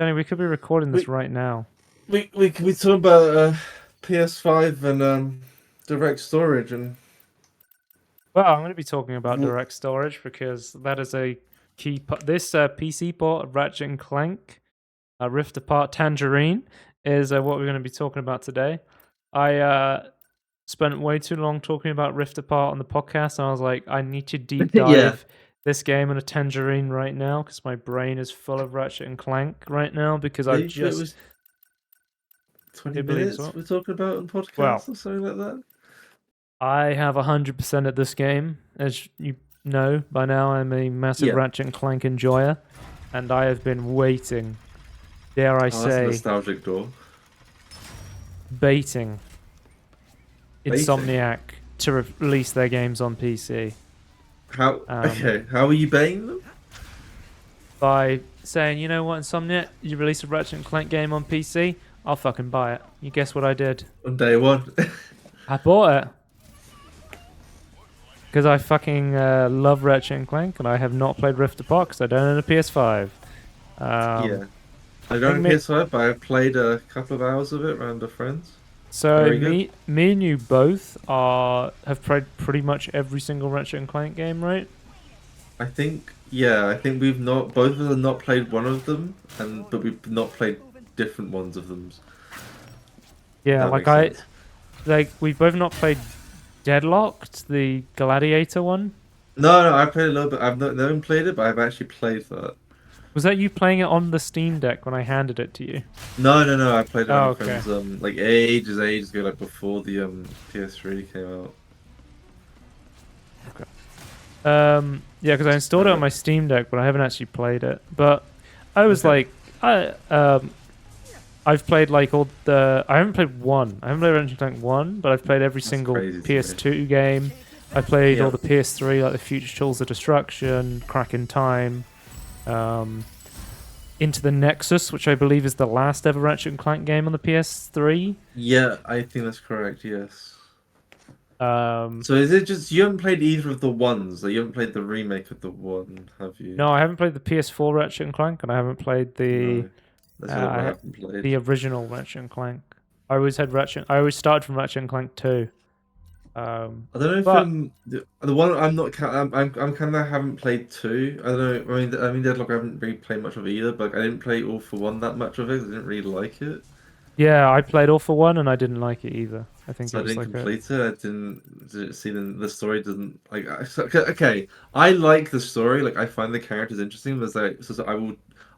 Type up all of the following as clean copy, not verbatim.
Danny, we could be recording this right now. We talk about PS5 and direct storage and Well, I'm going to be talking about direct storage because that is a key part. This PC port of Ratchet and Clank, Rift Apart Tangerine, is what we're going to be talking about today. I spent way too long talking about Rift Apart on the podcast, and I was like, I need to deep dive yeah. this game in a Tangerine right now because my brain is full of Ratchet and Clank right now because I've It just was 20 It believes minutes what? we're talking about on podcast Well, or something like that. I have 100% at this game. As you know by now, I'm a massive Yeah. Ratchet and Clank enjoyer, and I have been waiting, dare I Oh, that's a say, nostalgic door. baiting Baiting? Insomniac to release their games on PC. How how are you baiting them? By saying, you know what, Insomniac, you release a Ratchet and Clank game on PC, I'll fucking buy it. You guess what I did? On day one. I bought it. Because I fucking love Ratchet and Clank, and I have not played Rift Apart because I don't own a PS5. Yeah. I don't have PS5, but I've played a couple of hours of it around with friends. So me and you both have played pretty much every single Ratchet and Clank game, right? I think we've not both of us have not played one of them, but we've not played different ones of them. Yeah, we've both not played Deadlocked, the Gladiator one. No, I played a little bit. I've never played it, but I've actually played that. Was that you playing it on the Steam Deck when I handed it to you? No. I played it on okay. friends like ages ago, like before the PS3 came out. Okay. Yeah, because I installed it on my Steam Deck, but I haven't actually played it. But I was like, I've played like all the. I haven't played one. I haven't played Ratchet and Clank 1, but I've played every single PS2 game. I played all the PS3, like the Future Tools of Destruction, Crack in Time, Into the Nexus, which I believe is the last ever Ratchet and Clank game on the PS3. Yeah, I think that's correct. Yes. So is it just you haven't played either of the ones? Like, you haven't played the remake of the one, have you? No, I haven't played the PS4 Ratchet and Clank, and I haven't played the. No, I haven't played the original Ratchet and Clank. I always started from Ratchet and Clank 2. I don't know if the one I'm kind of haven't played 2. I don't know. I mean, Deadlock I haven't really played much of either, but I didn't play All for One that much of it. I didn't really like it. Yeah, I played All for One and I didn't like it either. I think so it was I didn't like complete it. I didn't see the story doesn't like. Okay, I like the story. Like I find the characters interesting. But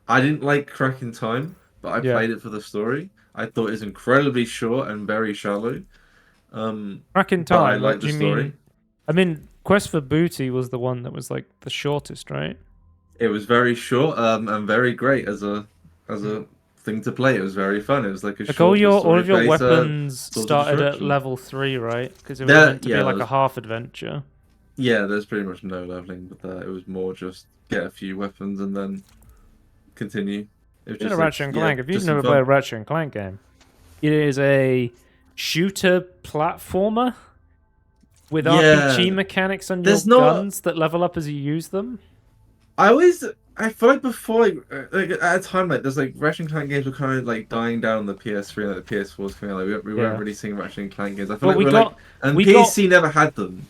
I didn't like Crack in Time, but I played it for the story. I thought it was incredibly short and very shallow. Crack in Time. I like the story. I mean, Quest for Booty was the one that was like the shortest, right? It was very short, and very great as a thing to play. It was very fun. It was like a short. All of your weapons started at level 3, right? Because it was meant to be like a half adventure. Yeah, there's pretty much no leveling with that. It was more just get a few weapons and then continue. It was just a Ratchet and Clank. If you've never played a Ratchet and Clank game, it is a shooter platformer with RPG mechanics on your guns that level up as you use them. I feel like before, like at a time, like there's like Ratchet and Clank games were kind of like dying down on the PS3 and like the PS4 was coming out. Like we weren't really seeing Ratchet and Clank games. I feel PC never had them.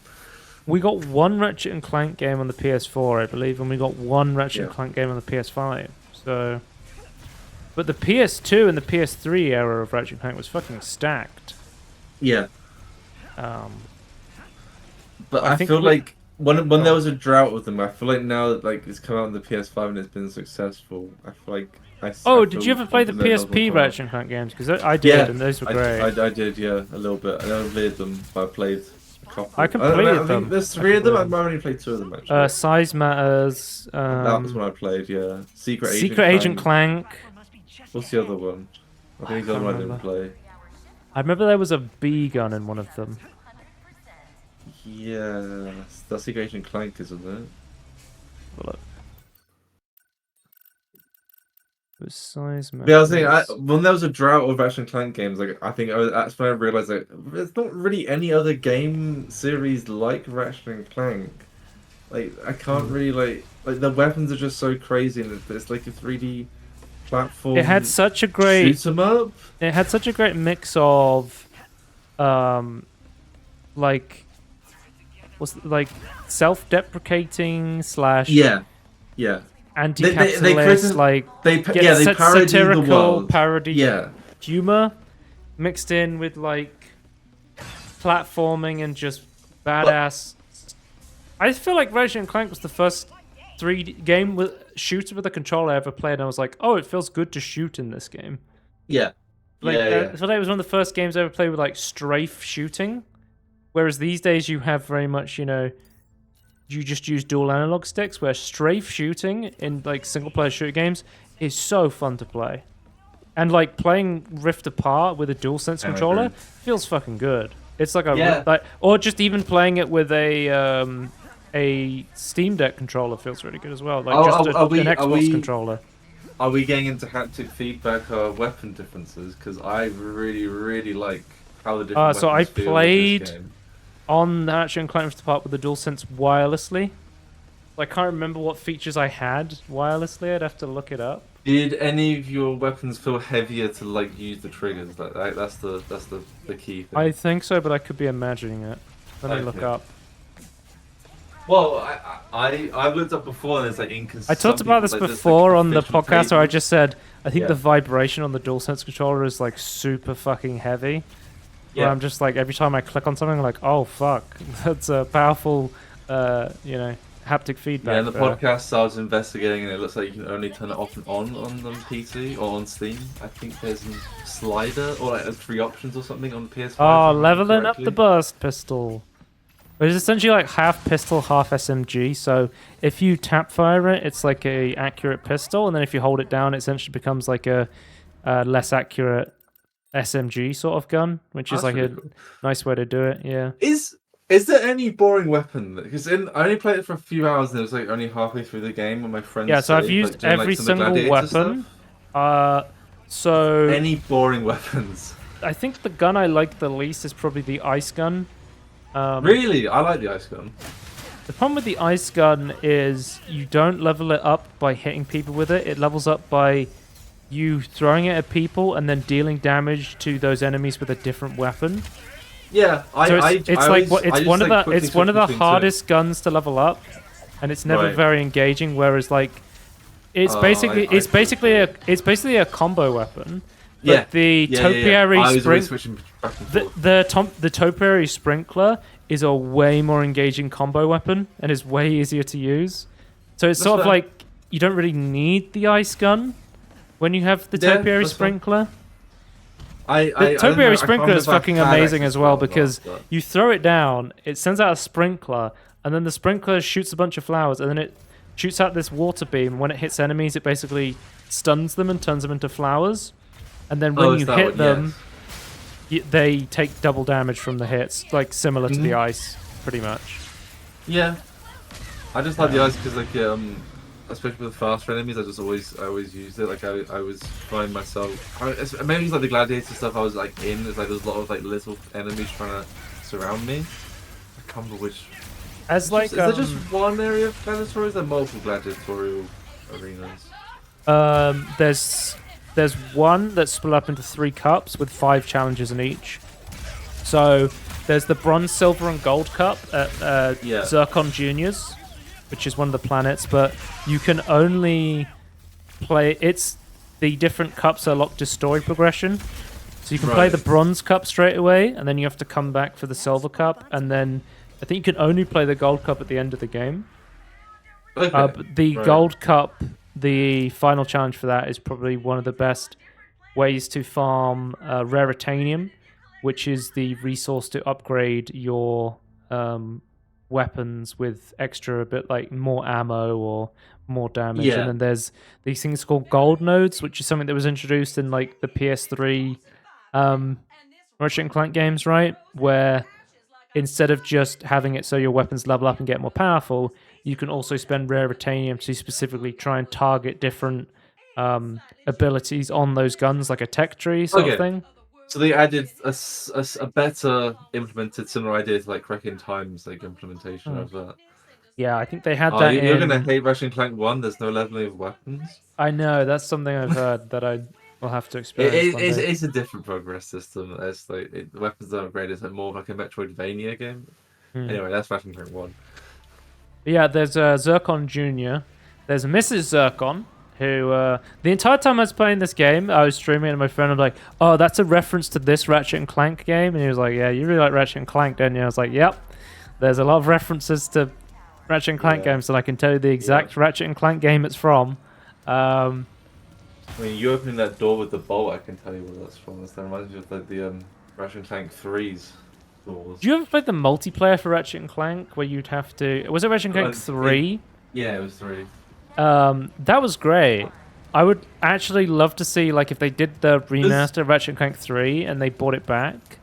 We got one Ratchet and Clank game on the PS4, I believe, and we got one Ratchet and Clank game on the PS5. So, but the PS2 and the PS3 era of Ratchet and Clank was fucking stacked. Yeah. But I feel like when there was a drought with them, I feel like now that like it's come out on the PS5 and it's been successful, I feel like did you ever play the PSP Ratchet and Clank games? Because I did, and those were great. I did, yeah, a little bit. I never played them, but I played a couple. I completed them. There's 3 of them. I've only played 2 of them actually. Size Matters. That was when I played. Yeah, Secret Agent Clank. What's the other one? I think the other one I didn't play. I remember there was a bee gun in one of them. Yeah, that's Secret Agent Clank, isn't it? Look. It was Size Matters. Yeah, I was thinking, when there was a drought of Ratchet and Clank games, like that's when I realized that there's not really any other game series like Ratchet and Clank. Like I can't really like the weapons are just so crazy, and it's like a 3D it had platform such a great shoot 'em up. mix of like like self-deprecating slash Yeah, yeah. They anti-capitalist, like they parody the satirical world. parody Yeah, humor mixed in with like platforming and just but badass. I feel like Ratchet and Clank was the first 3D game with shooter with a controller I ever played, and I was like, oh, it feels good to shoot in this game. yeah, Like, yeah, I yeah. feel like it was one of the first games I ever played with like strafe shooting. Whereas these days you have very much, you just use dual analog sticks, where strafe shooting in like single player shooter games is so fun to play. And like playing Rift Apart with a DualSense I controller agree. feels fucking good. It's like Yeah. or just even playing it with a Steam Deck controller feels really good as well. Like Are, just are, are an we are Xbox we controller. are we getting into haptic feedback or weapon differences? Because I really really like how the different So I weapons feel with this played game. on Ratchet and Clank Rift Apart with the DualSense wirelessly. I can't remember what features I had wirelessly. I'd have to look it up. Did any of your weapons feel heavier to like use the triggers? That's the key I thing. think so, but I could be imagining it. Let me look Okay. up. Well, I've looked up before and it's like I talked about this before on the podcast, where I just said I think Yeah. the vibration on the DualSense controller is like super fucking heavy. Where Yeah. I'm just like every time I click on something, I'm like, oh fuck, that's a powerful, haptic feedback. Yeah, in the there. podcast I was investigating and it looks like you can only turn it off and on the PC or on Steam. I think there's a slider or like 3 options or something on the PS5. if Oh, I remember leveling up the correctly. burst pistol. Which is essentially like half pistol, half SMG. So if you tap fire it, it's like a accurate pistol, and then if you hold it down, it essentially becomes like a less accurate SMG sort of gun, which is That's like a really cool. nice way to do it. Yeah. Is there any boring weapon? Because I only played it for a few hours and it was like only halfway through the game when my friends Yeah. So I've saved, used like, doing, like, every some of the single gladiator weapon. stuff. So Any boring weapons? I think the gun I like the least is probably the ice gun. Really? I like the ice gun. The problem with the ice gun is you don't level it up by hitting people with it. It levels up by you throwing it at people and then dealing damage to those enemies with a different weapon. Yeah, So it's one of the hardest guns to level up, and it's never Right. very engaging. Whereas like it's Oh, basically a combo weapon. But Yeah. the Yeah. topiary I was always sprint switching back and the forth. the topiary sprinkler is a way more engaging combo weapon and is way easier to use. So it's That's sort of fair. like you don't really need the ice gun when you have the Yeah, topiary that's fair. sprinkler. I The don't know, topiary I sprinkler can't is remember if fucking I had amazing access as well to that or not, because but- you throw it down, it sends out a sprinkler, and then the sprinkler shoots a bunch of flowers, and then it shoots out this water beam. When it hits enemies, it basically stuns them and turns them into flowers. And then when Oh, it's you that hit one, them, they take double damage from the hits, like similar to the Mhm. ice, pretty much. Yeah. I just like the ice because like especially with faster enemies, I always used it. Like I was find myself maybe it's like the gladiator stuff I was like in. It's like there's a lot of like little enemies trying to surround me. I can't remember which. As like Is there just one area of gladiator? Or is there multiple gladiatorial arenas? there's one that's split up into 3 cups with 5 challenges in each. So there's the bronze, silver, and gold cup at Yeah. Zircon Juniors, which is one of the planets, but you can only play. It's the different cups are locked to story progression. So you can play Right. the bronze cup straight away, and then you have to come back for the silver cup, and then I think you can only play the gold cup at the end of the game. Okay. But the Right. gold cup, the final challenge for that is probably one of the best ways to farm raritanium, which is the resource to upgrade your weapons with extra, a bit like more ammo or more damage. Yeah. And then there's these things called gold nodes, which is something that was introduced in like the PS3 Ratchet and Clank games, right? Where instead of just having it so your weapons level up and get more powerful, you can also spend raritanium to specifically try and target different abilities on those guns, like a tech tree sort of Okay. thing. So they added a better implemented similar idea to like Crack in Time's like implementation of that. Yeah, I think they had Oh, that you're gonna in. hate Ratchet and Clank 1. There's no leveling of weapons. I know that's something I've heard that I will have to It, experience it, one it's, day. it's a different progress system. It's like the weapons aren't great. It's like more of like a Metroidvania game. Hmm. Anyway, that's Ratchet and Clank 1. But yeah, there's Zircon Jr. There's Mrs. Zircon, who the entire time I was playing this game, I was streaming and my friend was like, "Oh, that's a reference to this Ratchet and Clank game," and he was like, "Yeah, you really like Ratchet and Clank, don't you?" I was like, "Yep." There's a lot of references to Ratchet and Clank Yeah, games, and I can tell you the yeah. exact Ratchet and Clank game it's from. Um, I mean, you opening that door with the bolt, I can tell you where that's from. That reminds me of like the Ratchet and Clank 3's doors. do you ever play the multiplayer for Ratchet and Clank where you'd have to? Was it Ratchet and Clank 3? Yeah, it was 3. That was great. I would actually love to see like if they did the remaster of Ratchet and Clank 3 and they brought it back.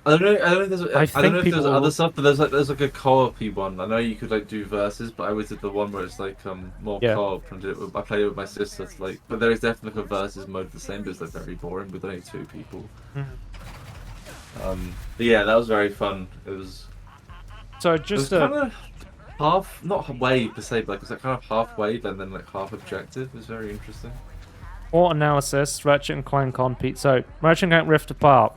I don't know. I don't know if there's. I don't know if there's people other stuff, but there's like a co-op-y one. I know you could like do verses, but I always did the one where it's like more Yeah. co-op. And I played it with my sister. So, like, but there is definitely like a versus mode the same, but it's like very boring with only 2 people. But yeah, that was very fun. It was. So It was just kind of half, not wave per se, but like it was like kind of half wave and then like half objective. It was very interesting. more analysis, Ratchet and Clank on Pete. So Ratchet and Clank Rift Apart.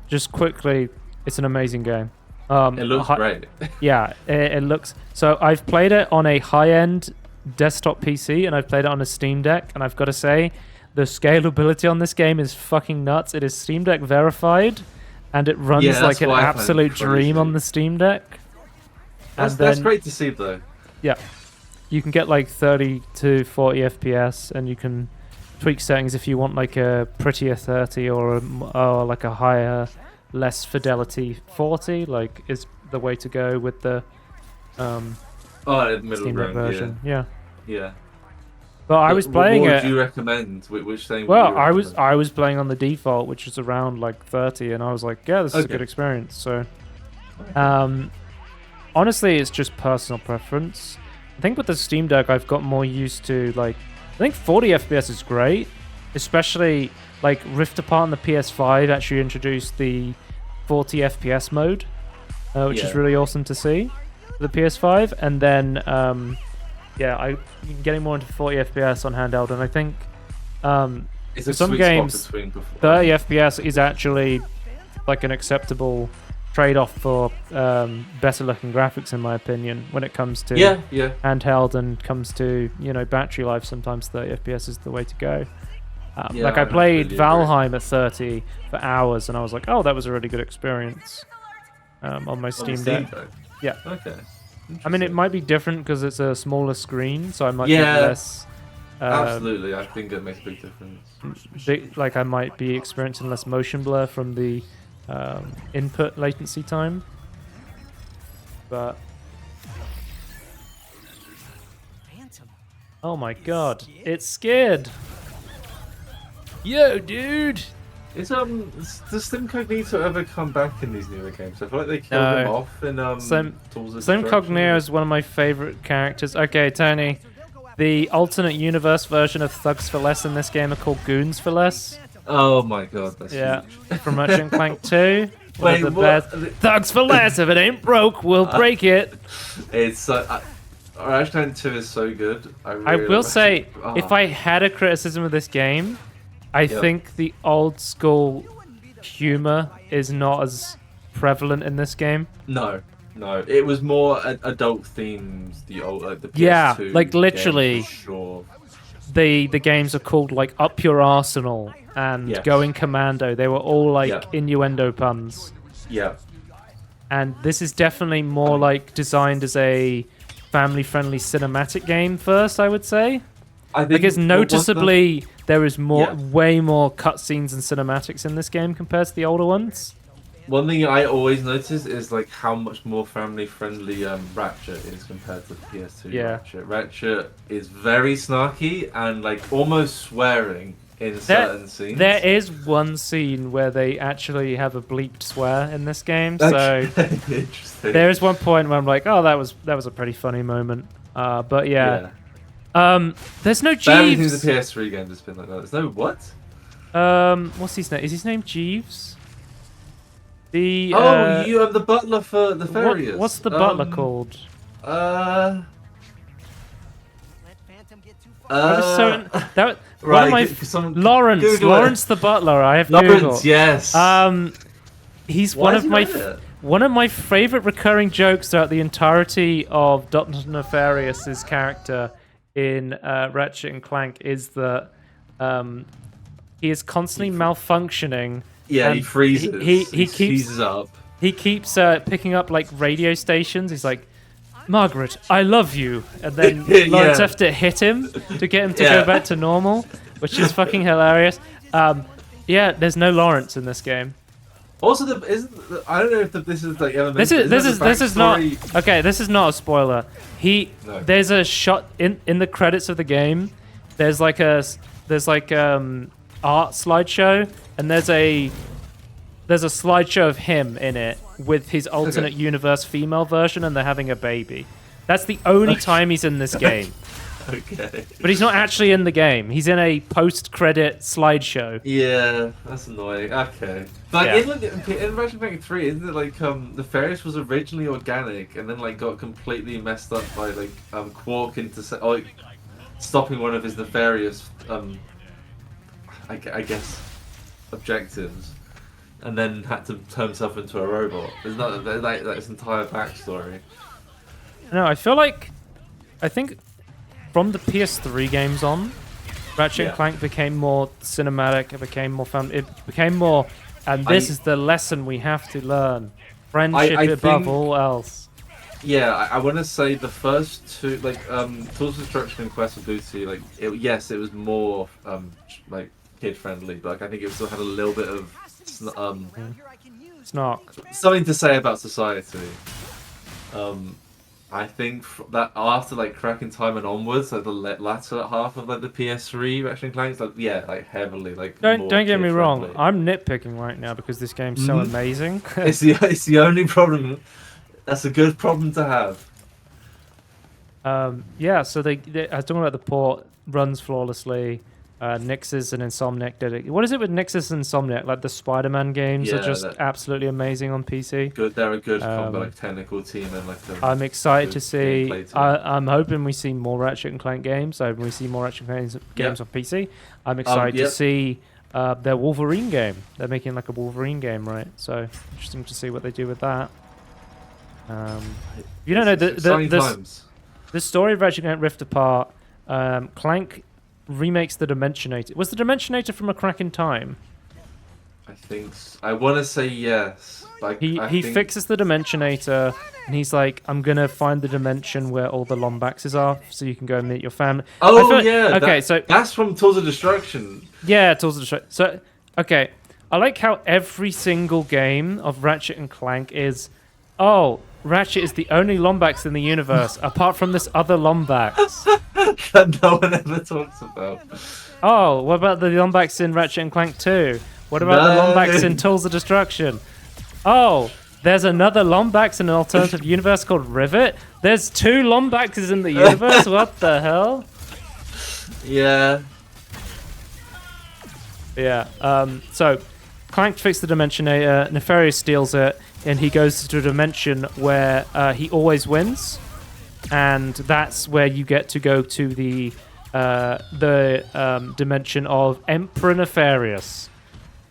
Just quickly, it's an amazing game. It looks great. Yeah, it looks. So I've played it on a high-end desktop PC and I've played it on a Steam Deck, and I've got to say, the scalability on this game is fucking nuts. It is Steam Deck verified, and it runs Yeah, like an what I find absolute dream crazy. on the Steam Deck. That's great to see though. Yeah, you can get like 30 to 40 FPS, and you can tweak settings if you want like a prettier 30 or like a higher, less fidelity 40. Like is the way to go with the Middle Steam Deck ground, version. Yeah. yeah. But I was playing what it. would you recommend? Which thing? Well, I was playing on the default, which is around like 30, and I was like, yeah, this is a good experience. So, honestly, it's just personal preference. I think with the Steam Deck, I've got more used to like, I think 40 FPS is great, especially like Rift Apart on the PS5 actually introduced the 40 FPS mode, which is really awesome to see for the PS5. And then, yeah, I'm getting more into 40 FPS on handheld, and I think it's for some games, 30 FPS is actually like an acceptable trade-off for better looking graphics, in my opinion, when it comes to handheld and comes to battery life. Sometimes 30 FPS is the way to go. Like I played Valheim at 30 for hours, and I was like, oh, that was a really good experience on my Steam Deck. Yeah. Okay. I mean, it might be different because it's a smaller screen, so I might get less. Absolutely, I think it makes a big difference. Like I might be experiencing less motion blur from the input latency time, but oh my god, it's scared. Yo, dude. Does Simcognito ever come back in these newer games? I feel like they killed him off in Simcognito is one of my favorite characters. Okay, Tony, the alternate universe version of Thugs for Less in this game are called Goons for Less. Oh my god, that's huge. From Ratchet and Clank 2. Wait, the what? best. Thugs for Less. If it ain't broke, we'll break it. It's Ratchet and Clank 2 is so good. I will say, if I had a criticism of this game, I think the old school humor is not as prevalent in this game. No, it was more adult themes. The old, like the PS2 yeah, like literally. Game, for sure. The games are called like Up Your Arsenal and Going Commando. They were all like innuendo puns. Yeah. And this is definitely more like designed as a family-friendly cinematic game first, I would say. I think it's noticeably there is way more cutscenes and cinematics in this game compared to the older ones. One thing I always notice is like how much more family-friendly Ratchet is compared to the PS2 Ratchet. Ratchet is very snarky and like almost swearing in certain scenes. There is one scene where they actually have a bleeped swear in this game, so interesting. There is one point where I'm like, oh, that was a pretty funny moment. But yeah. There's no Jeeves. Everything the PS3 games has been like that. There's no what? What's his name? Is his name Jeeves? The you are the butler for the Farias. What's the butler called? Uh, I was so that one right. of my Someone Lawrence Google Lawrence it. the butler. I have Lawrence, Google. yes. He's Why is he not in it? one of my favorite recurring jokes throughout the entirety of Dr. Nefarious's character in Ratchet and Clank is that he is constantly malfunctioning. Yeah, and he freezes. He keeps seizes up. he keeps picking up like radio stations. He's like, Margaret, I love you, and then Yeah. Lawrence have to hit him to get him to go back to normal, which is fucking hilarious. Yeah, there's no Lawrence in this game. Also, I don't know if this is like element. This is not okay. This is not a spoiler. There's a shot in the credits of the game. There's like art slideshow, and there's a slideshow of him in it with his alternate universe female version, and they're having a baby. That's the only time he's in this game. Okay. But he's not actually in the game. He's in a post-credit slideshow. Yeah, that's annoying. Okay. But in Ratchet & Clank 3, isn't it like Nefarious was originally organic and then like got completely messed up by like Quark stopping one of his nefarious I guess objectives, and then had to turn himself into a robot. Isn't that like his entire backstory? No, I think from the PS3 games on, Ratchet and Clank became more cinematic. It became more fun. It became more, and this is the lesson we have to learn: friendship above all else. Yeah, I want to say the first two, like Tools of Destruction and Quest for Booty, like it was more like kid friendly, but like, I think it still had a little bit of Snark. Something to say about society. I think that after like Crack in Time and onwards, like the latter half of like the PS3 Ratchet & Clank, like heavily like. Don't get me wrong. I'm nitpicking right now because this game's so amazing. it's the only problem. That's a good problem to have. Yeah. So I was talking about the port runs flawlessly. Nixes and Insomniac did it. What is it with Nixes and Insomniac? Like the Spider-Man games are just absolutely amazing on PC. Good, they're a good like technical team and like. I'm excited to see. I'm hoping we see more Ratchet and Clank games. I'm hoping we see more Ratchet and Clank games on PC. I'm excited to see their Wolverine game. They're making like a Wolverine game, right? So interesting to see what they do with that. You don't know the story of Ratchet and Clank Rift Apart. Clank remakes the Dimensionator. Was the Dimensionator from A Crack in Time? I think I want to say yes. But he fixes the Dimensionator, and he's like, I'm gonna find the dimension where all the Lombaxes are, so you can go and meet your family. Okay, so that's from Tools of Destruction. Yeah, Tools of Destruction. So okay, I like how every single game of Ratchet and Clank is, Ratchet is the only Lombax in the universe, apart from this other Lombax. That no one ever talks about. Oh, what about the Lombax in Ratchet and Clank 2? What about the Lombax in Tools of Destruction? Oh, there's another Lombax in an alternative universe called Rivet? There's 2 Lombaxes in the universe? What the hell? Yeah. Yeah, so Clank fixed the Dimensionator, Nefarious steals it, and he goes to a dimension where he always wins, and that's where you get to go to the dimension of Emperor Nefarious.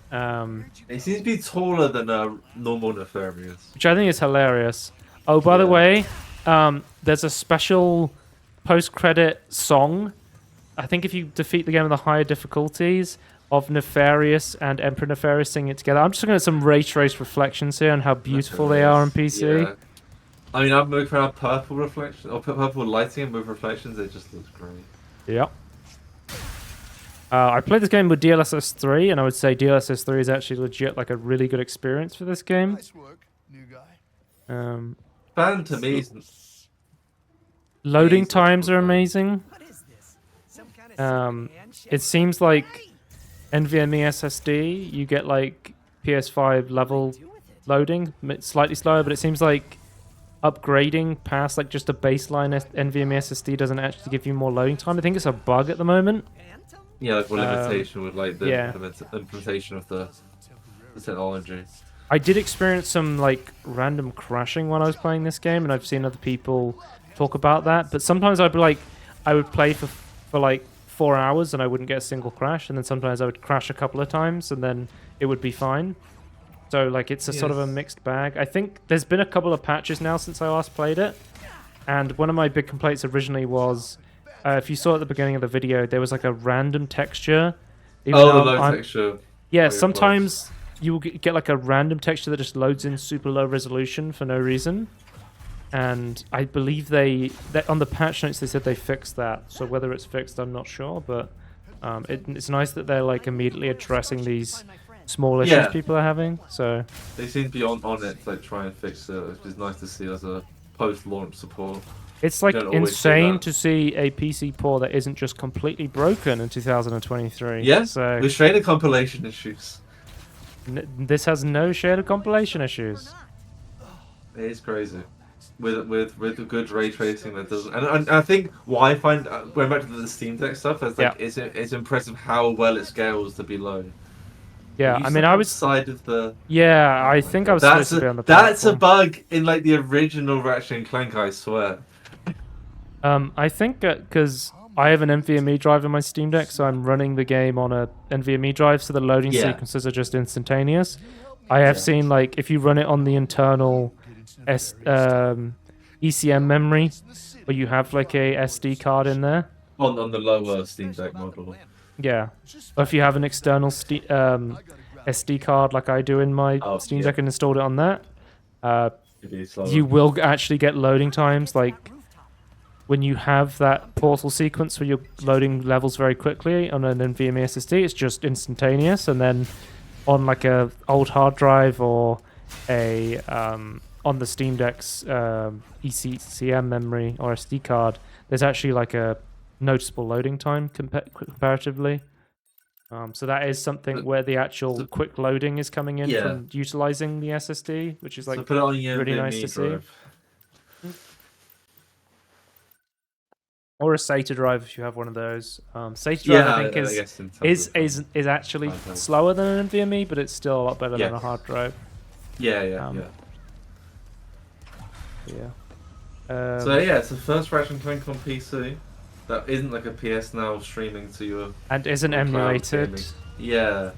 He seems to be taller than a normal Nefarious, which I think is hilarious. Oh, by the way, there's a special post-credit song. I think if you defeat the game with the higher difficulties, of Nefarious and Emperor Nefarious singing it together. I'm just looking at some ray trace reflections here and how beautiful they are on PC. Yeah. I mean, I've moved around purple reflection or purple lighting and with reflections. It just looks great. Yep. I played this game with DLSS 3, and I would say DLSS 3 is actually legit like a really good experience for this game. Nice work, new guy. Fan to me. Loading times are amazing. It seems like NVMe SSD, you get like PS5 level loading, slightly slower, but it seems like upgrading past like just a baseline NVMe SSD doesn't actually give you more loading time. I think it's a bug at the moment. Yeah, like one limitation with like the implementation of the technology. I did experience some like random crashing when I was playing this game, and I've seen other people talk about that. But sometimes I'd be like, I would play for like 4 hours and I wouldn't get a single crash, and then sometimes I would crash a couple of times and then it would be fine. So like it's a sort of a mixed bag. I think there's been a couple of patches now since I last played it, and one of my big complaints originally was, if you saw at the beginning of the video, there was like a random texture. The low texture. Yeah, sometimes you will get like a random texture that just loads in super low resolution for no reason. And I believe that on the patch notes they said they fixed that. So whether it's fixed, I'm not sure. But it's nice that they're like immediately addressing these small issues people are having. So they seem to be on it to like try and fix it, which is nice to see as a post-launch support. It's like insane to see a PC port that isn't just completely broken in 2023. Yeah, so with shader compilation issues. This has no shader compilation issues. It is crazy. With the good ray tracing that doesn't, and I think what I find going back to the Steam Deck stuff is like it's impressive how well it scales to be low. Yeah, I mean, I was side of the. Yeah, I think I was supposed to be on the That's a bug in like the original Ratchet and Clank, I swear. I think because I have an NVMe drive in my Steam Deck, so I'm running the game on a NVMe drive, so the loading sequences are just instantaneous. I have seen like if you run it on the internal ECM memory, where you have like a SD card in there. On the lower Steam Deck model. Yeah, or if you have an external SD card like I do in my Steam Deck and installed it on that, you will actually get loading times like when you have that portal sequence where you're loading levels very quickly on an NVMe SSD. It's just instantaneous, and then on like a old hard drive or a on the Steam Deck's ECM memory or SD card, there's actually like a noticeable loading time comparatively. So that is something where the actual quick loading is coming in from utilizing the SSD, which is like put it on your really nice to drive. see. Or a SATA drive if you have one of those. SATA drive I think is actually slower than an NVMe, but it's still a lot better than a hard drive. Yeah. So it's the first Ratchet and Clank on PC that isn't like a PS Now streaming to your and isn't emulated. Yeah,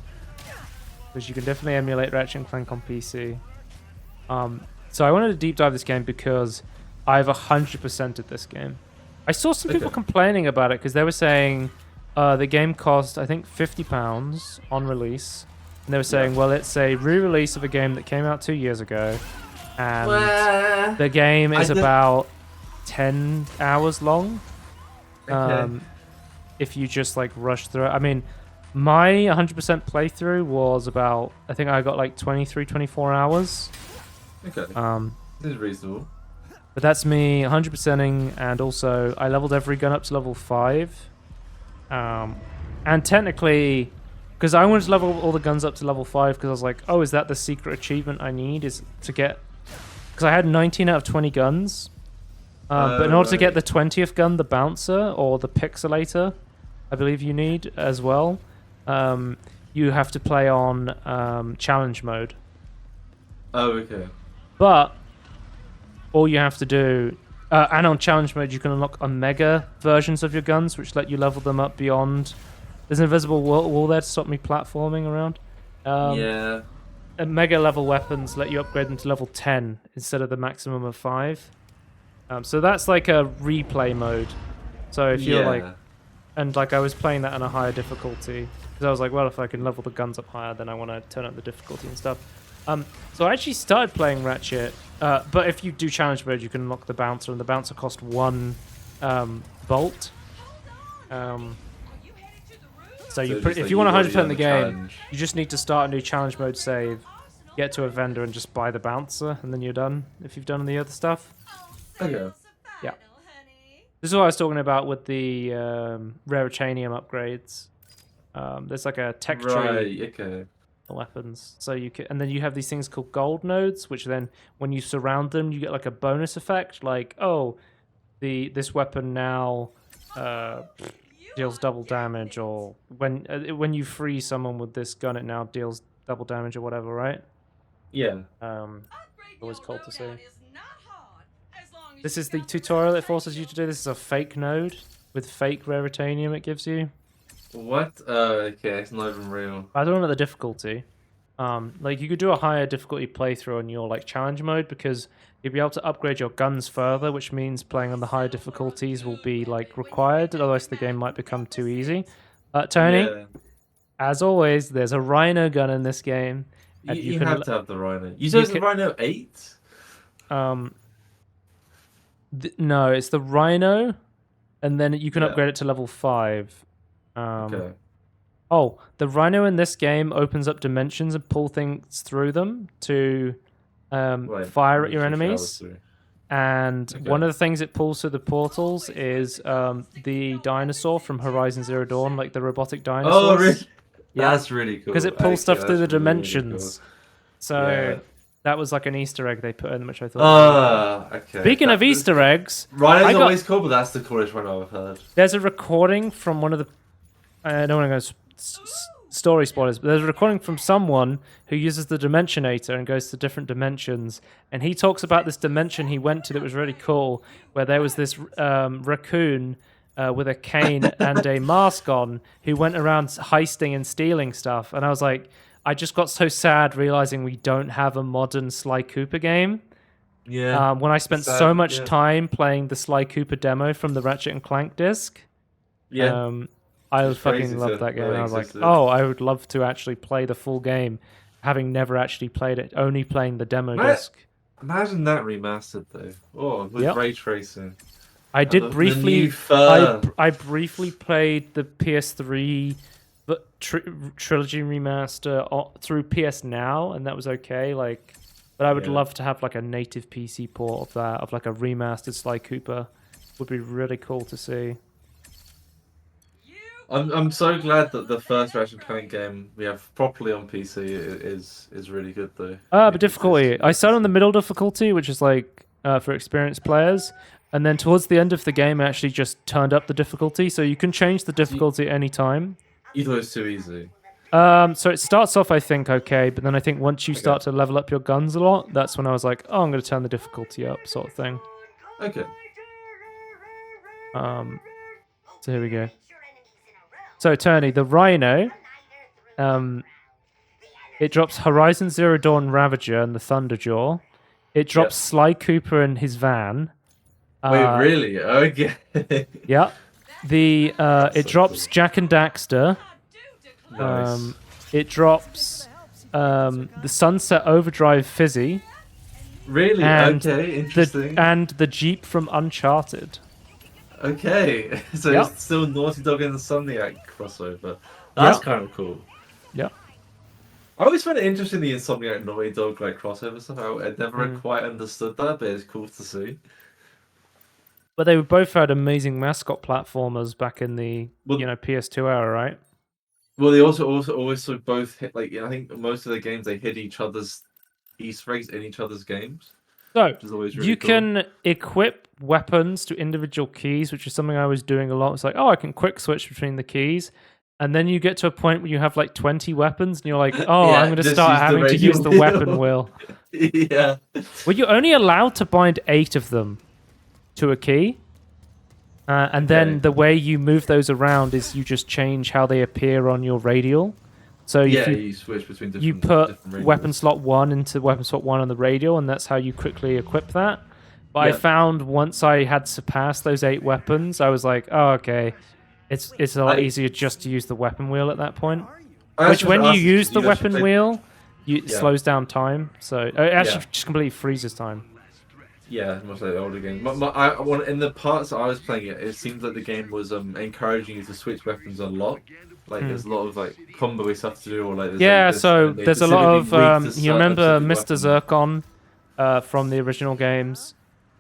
because you can definitely emulate Ratchet and Clank on PC. So I wanted to deep dive this game because I've 100%ed this game. I saw some people complaining about it because they were saying the game cost I think £50 on release, and they were saying, well, it's a re-release of a game that came out 2 years ago. And the game is about 10 hours long. If you just like rush through it. I mean, my 100% playthrough was about, I think I got like 23, 24 hours. Okay. This is reasonable. But that's me 100%ing, and also I leveled every gun up to level 5. And technically, because I wanted to level all the guns up to level 5 because I was like, oh, is that the secret achievement I need? Is to get... Because I had 19 out of 20 guns. But in order to get the 20th gun, the bouncer or the pixelator, I believe you need as well, you have to play on challenge mode. Oh, okay. But all you have to do, and on challenge mode, you can unlock Omega versions of your guns, which let you level them up beyond. There's an invisible wall there to stop me platforming around. Omega level weapons let you upgrade them to level 10 instead of the maximum of 5. So that's like a replay mode. So if you're like, and like I was playing that on a higher difficulty because I was like, well, if I can level the guns up higher, then I want to turn up the difficulty and stuff. So I actually started playing Ratchet, but if you do challenge mode, you can unlock the bouncer, and the bouncer costs 1 bolt. So if you want to 100% the game, you just need to start a new challenge mode save, get to a vendor, and just buy the bouncer, and then you're done if you've done the other stuff. Okay. Yeah. This is what I was talking about with the Raritanium upgrades. There's like a tech tree. Okay. Weapons, so you can, and then you have these things called gold nodes, which then when you surround them, you get like a bonus effect, like this weapon now deals double damage, or when you free someone with this gun, it now deals double damage or whatever, right? Yeah. Always cool to see. This is the tutorial it forces you to do. This is a fake node with fake raritanium it gives you. What? Okay, it's not even real. I don't know the difficulty. Like you could do a higher difficulty playthrough on your like challenge mode because you'll be able to upgrade your guns further, which means playing on the higher difficulties will be like required. Otherwise, the game might become too easy. Tony, Yeah. as always, there's a Rhino gun in this game. And You can have to have the Rhino. You said it's the Rhino 8? No, it's the Rhino, and then you can Yeah. upgrade it to level 5. Okay. Oh, the Rhino in this game opens up dimensions and pull things through them to Right, fire at you your can travel enemies. through. And Okay. one of the things it pulls through the portals is the dinosaur from Horizon Zero Dawn, like the robotic dinosaurs. Oh, really? Yeah. That's really cool. Because it pulls stuff through the that's really, really dimensions. cool. So Yeah. that was like an Easter egg they put in, which I thought was really cool. Okay. Speaking of Easter eggs, Rhino's I got- always cool, but that's the coolest Rhino I've heard. there's a recording from one of the... I don't want to go story spoilers, but there's a recording from someone who uses the Dimensionator and goes to different dimensions, and he talks about this dimension he went to that was really cool, where there was this raccoon with a cane and a mask on who went around heisting and stealing stuff, and I was like, I just got so sad realizing we don't have a modern Sly Cooper game. Yeah. When I spent Sad, so much yeah. time playing the Sly Cooper demo from the Ratchet and Clank disc. Yeah. I It's fucking crazy loved to that game. know it I was like, existed. oh, I would love to actually play the full game, having never actually played it, only playing the demo Right. disc. Imagine that remastered though. Oh, with Yep. ray tracing. I did the briefly. new fur. I briefly played the PS3 trilogy remaster through PS Now, and that was okay. Like, but I would Yeah. love to have like a native PC port of that, of like a remastered Sly Cooper. Would be really cool to see. I'm so glad that the first Ratchet and Clank game we have properly on PC is really good though. But difficulty. I started on the middle difficulty, which is like for experienced players, and then towards the end of the game, I actually just turned up the difficulty, so you can change the difficulty at any time. You thought it was too easy. So it starts off, I think, okay, but then I think once you start to level up your guns a lot, that's when I was like, oh, I'm going to turn the difficulty up, sort of thing. Okay. So here we go. So, Tony, the Rhino, it drops Horizon Zero Dawn Ravager and the Thunderjaw. It drops Sly Cooper and his van. Wait, really? Okay. Yeah. It so drops cool. Jack and Daxter. Nice. It drops the Sunset Overdrive Fizzy. Really? and Okay, interesting. and the Jeep from Uncharted. Okay, so Yep. it's still Naughty Dog and Insomniac crossover. That's Yep. kind of cool. Yeah. I always find it interesting the Insomniac Naughty Dog like crossover stuff. I never Mm. quite understood that, but it's cool to see. But they both had amazing mascot platformers back in the Well- PS2 era, right? Well, they also both hit like I think most of the games they hit each other's Easter eggs in each other's games, So which is always really you cool. can equip weapons to individual keys, which is something I was doing a lot. It's like, oh, I can quick switch between the keys. And then you get to a point where you have like 20 weapons, and you're like, oh, Yeah, I'm going to just start use the having to radio use the wheel. weapon wheel. Yeah. Well, you're only allowed to bind 8 of them to a key. And then Okay. the way you move those around is you just change how they appear on your radial. So Yeah, if you, you switch between different. you put different radios. weapon slot 1 into weapon slot 1 on the radial, and that's how you quickly equip that. But I Yeah. found once I had surpassed those 8 weapons, I was like, oh, okay. It's a lot easier just to use the weapon wheel at that point. I Which, actually when you asked use the actually weapon played- wheel, it Yeah. slows down time. So it actually Yeah. just completely freezes time. Yeah, much like the older games. In the parts that I was playing it seemed like the game was encouraging you to switch weapons a lot. Like there's a lot of like combo stuff to do, or like Yeah, this, so and they there's a lot of specifically rigged to you remember specific Mr. weapons. Zircon from the original games.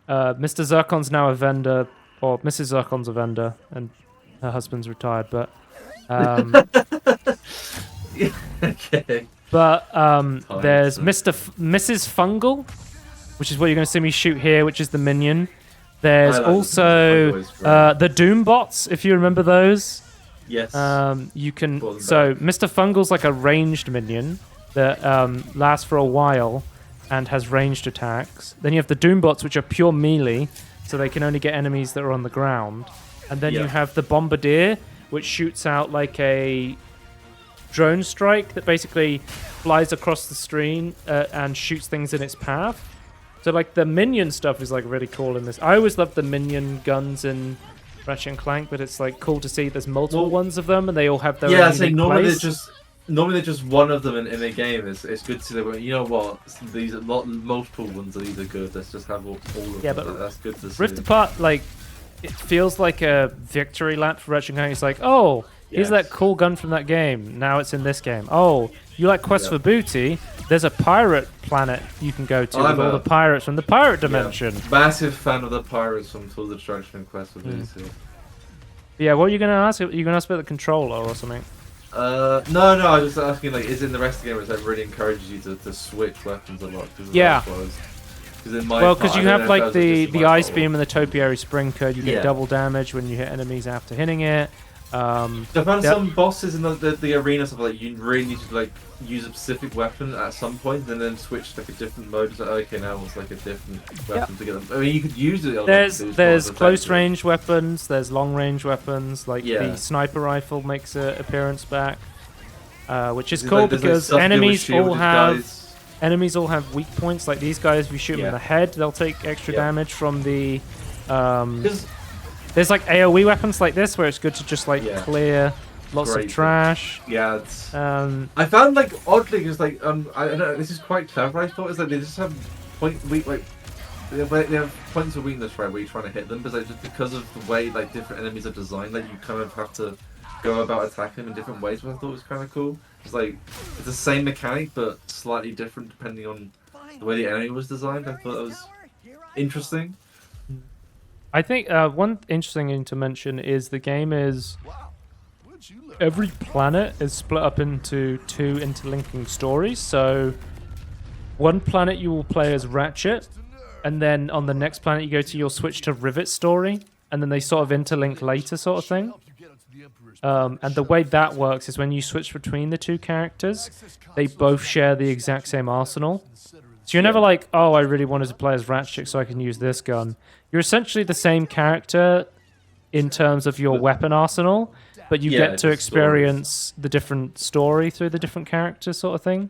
Mr. Zircon's now a vendor, or Mrs. Zircon's a vendor, and her husband's retired. But Okay. there's Mrs. Fungal, which is what you're going to see me shoot here, which is the minion. There's I like also the Fungal, the Doom bots, if you remember those. Yes. You can. Pull them So back. Mr. Fungal's like a ranged minion that lasts for a while and has ranged attacks. Then you have the Doombots, which are pure melee. so they can only get enemies that are on the ground. And then you Yeah. have the bombardier, which shoots out like a drone strike that basically flies across the screen and shoots things in its path. So like the minion stuff is like really cool in this. I always loved the minion guns in Ratchet and Clank, but it's like cool to see there's multiple ones of them and they all have their Yeah, own I say unique normally place. they're just one of them in a game. It's good to see that. You know what? These are multiple ones. These are good. Let's just have all of Yeah, them. but That's good to see. Rift Apart, like, it feels like a victory lap for Ratchet and Clank. It's like, oh, here's that cool gun from that game. Now it's in this game. Oh, you like Quest for Booty? There's a pirate planet you can go to with all the pirates from the pirate dimension. Massive fan of the pirates from Tools of Destruction and Quest for Booty. Yeah, what are you going to ask? Are you going to ask about the controller or something? No, I was just asking, like, is in the rest of the game, it really encourages you to switch weapons a lot? Yeah. Because you have like the ice beam and the topiary sprinker. You get double damage when you hit enemies after hitting it. I found some bosses in the arena stuff like you really need to like use a specific weapon at some point and then switch to like a different mode. It's like, okay, now it's like a different weapon to get them. I mean, you could use it. There's close range weapons. There's long range weapons. Like the sniper rifle makes an appearance back, which is cool because enemies all have weak points. Like these guys, if you shoot them in the head, they'll take extra damage from the. There's like AoE weapons like this where it's good to just like clear lots of trash. Yeah, it's, I found like oddly because like I don't know, this is quite clever. I thought is that they just have they have points of weakness right where you're trying to hit them, but like, just because of the way like different enemies are designed, like you kind of have to go about attacking them in different ways. Which I thought was kind of cool. It's like it's the same mechanic but slightly different depending on the way the enemy was designed. I thought that was interesting. I think one interesting thing to mention is the game is every planet is split up into 2 interlinking stories. So one planet you will play as Ratchet, and then on the next planet you go to, you'll switch to Rivet story, and then they sort of interlink later, sort of thing. And the way that works is when you switch between the 2 characters, they both share the exact same arsenal. So you're never like, oh, I really wanted to play as Ratchet so I can use this gun. You're essentially the same character in terms of your weapon arsenal, but you get to experience the different story through the different characters, sort of thing.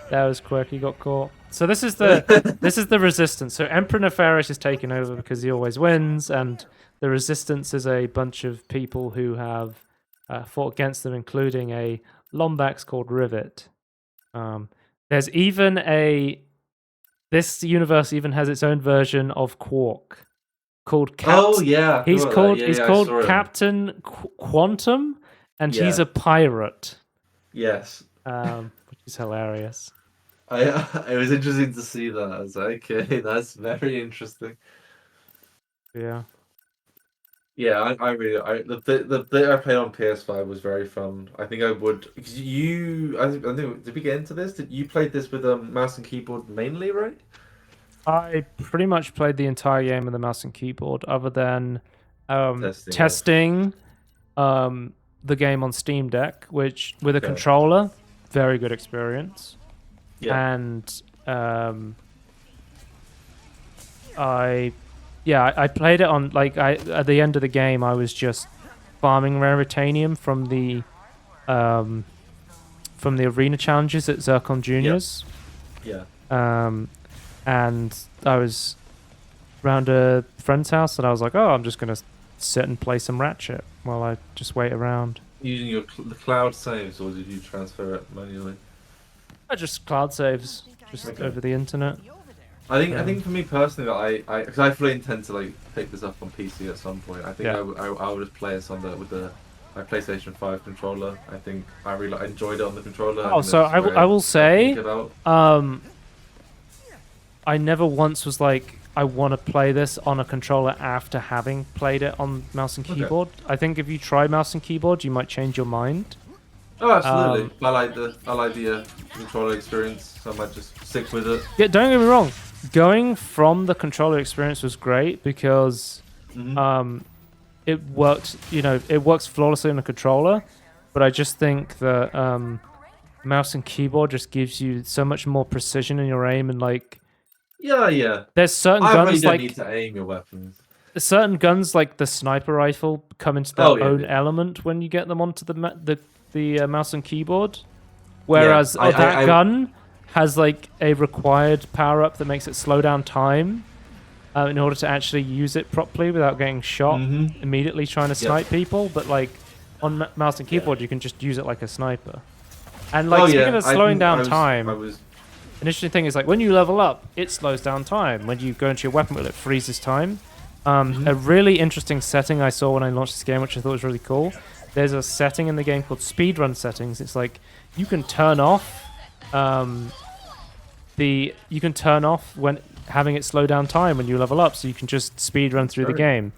That was quick. He got caught. So this is the Resistance. So Emperor Nefarious is taken over because he always wins, and the Resistance is a bunch of people who have fought against them, including a Lombax called Rivet. There's even this universe even has its own version of Quark called he's called Captain Quantum, and he's a pirate. Yes. Which is hilarious. It was interesting to see that. I was like, okay, that's very interesting. Yeah. Yeah, the bit I played on PS5 was very fun. I think I would. Cause I think did we get into this? Did you play this with a mouse and keyboard mainly, right? I pretty much played the entire game with the mouse and keyboard, other than testing the game on Steam Deck, which with a controller, very good experience. Yeah. And I played it on at the end of the game I was just farming Raritanium from the arena challenges at Zircon Juniors. Yeah. And I was around a friend's house and I was like, oh, I'm just gonna sit and play some Ratchet while I just wait around. Using the cloud saves, or did you transfer it manually? I just cloud saves, over the internet. I think for me personally, because I fully intend to like pick this up on PC at some point. I think I would just play this on my PlayStation 5 controller. I think I really enjoyed it on the controller. Oh, so I will say, I never once was like, I want to play this on a controller after having played it on mouse and keyboard. I think if you try mouse and keyboard, you might change your mind. Oh, absolutely. I like the controller experience, so I might just stick with it. Yeah, don't get me wrong. Going from the controller experience was great because it worked. It works flawlessly on the controller. But I just think that mouse and keyboard just gives you so much more precision in your aim, and like Yeah. there's certain I really guns don't like need to aim your weapons. certain guns like the sniper rifle come into their Oh, yeah, own yeah. element when you get them onto the mouse and keyboard. Whereas I- that I- gun has like a required power up that makes it slow down time in order to actually use it properly without getting shot Mhm. immediately trying to snipe people. But like on mouse and keyboard, you can just use it like a sniper. And like speaking of slowing down time, an interesting thing is like when you level up, it slows down time. When you go into your weapon wheel, it freezes time. A really interesting setting I saw when I launched this game, which I thought was really cool. There's a setting in the game called speedrun settings. It's like you can turn off when having it slow down time when you level up, so you can just speed run through the game.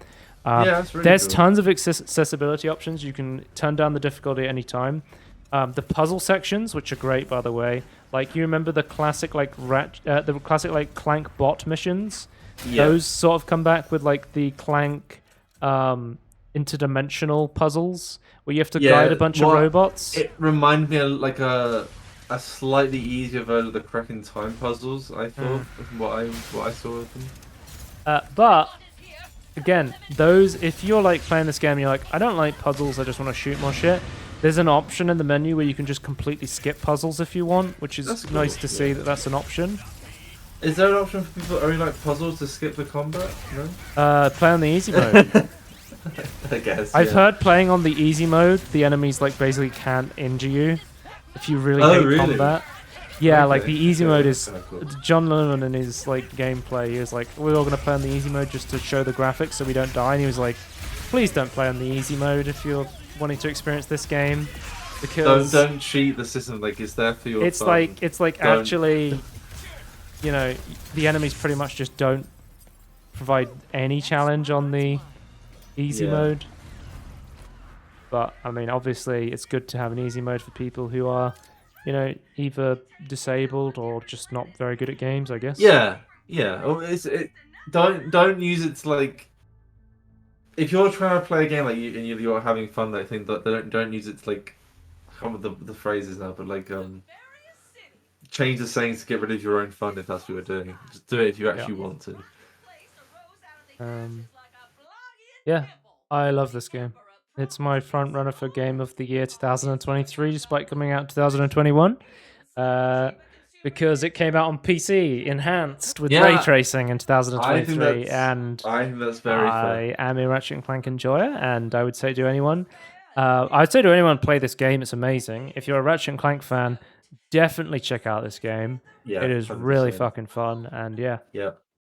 That's really there's cool. tons of accessibility options. You can turn down the difficulty at any time. The puzzle sections, which are great by the way, like you remember the classic like Clank bot missions. Yeah. Those sort of come back with like the Clank interdimensional puzzles where you have to guide a bunch of robots. It reminded me of like a slightly easier version of the cracking time puzzles. I thought from what I saw of them. But again, those if you're like playing this game and you're like, I don't like puzzles, I just want to shoot more shit. There's an option in the menu where you can just completely skip puzzles if you want, which is That's nice cool, to see that that's an option. Is there an option for people that only like puzzles to skip the combat? No. Play on the easy mode. I guess. I've heard playing on the easy mode, the enemies like basically can't injure you if you really hate combat. Yeah, like the easy mode is cool. John Lerman in his like gameplay. He was like, we're all gonna play on the easy mode just to show the graphics so we don't die. And he was like, please don't play on the easy mode if you're wanting to experience this game, because don't cheat the system. Like it's there for your. it's fun. like actually, you know, the enemies pretty much just don't provide any challenge on the easy mode. But I mean, obviously, it's good to have an easy mode for people who are, you know, either disabled or just not very good at games, I guess. Yeah. Or don't use it to like. If you're trying to play a game like you're having fun, I think that don't use it to like. I can't remember the phrases now, but like change the sayings to get rid of your own fun if that's what you're doing. Just do it if you actually want to. Yeah, I love this game. It's my front runner for Game of the Year 2023, despite coming out 2021. Because it came out on PC, enhanced with ray tracing in 2023, and I think that's very fair. I am a Ratchet and Clank enjoyer, and I would say to anyone, play this game. It's amazing. If you're a Ratchet and Clank fan, definitely check out this game. Yeah, it is 100%. really fucking fun, and Yeah.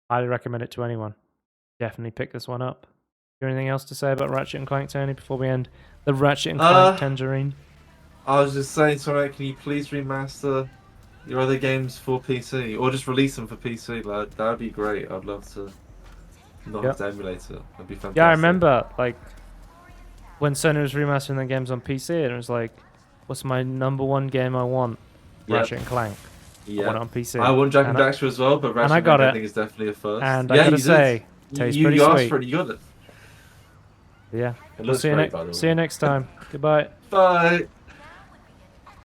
highly recommend it to anyone. Definitely pick this one up. Is there anything else to say about Ratchet and Clank, Tony, before we end the Ratchet and Clank Tangerine? I was just saying, sorry, can you please remaster your other games for PC, or just release them for PC? Like that'd be great. I'd love to not have to emulate it. That'd be fantastic. Yeah, I remember like when Sony was remastering their games on PC, and it was like, "What's my #1 game I want?" Ratchet and Clank. I want it on PC. I want Jack and Daxter as well, but Ratchet I got I it. think is definitely a first. And I gotta say, tastes pretty you asked sweet. for it, you got it. Yeah. It looks See you great, by the way. next time. Goodbye. Bye.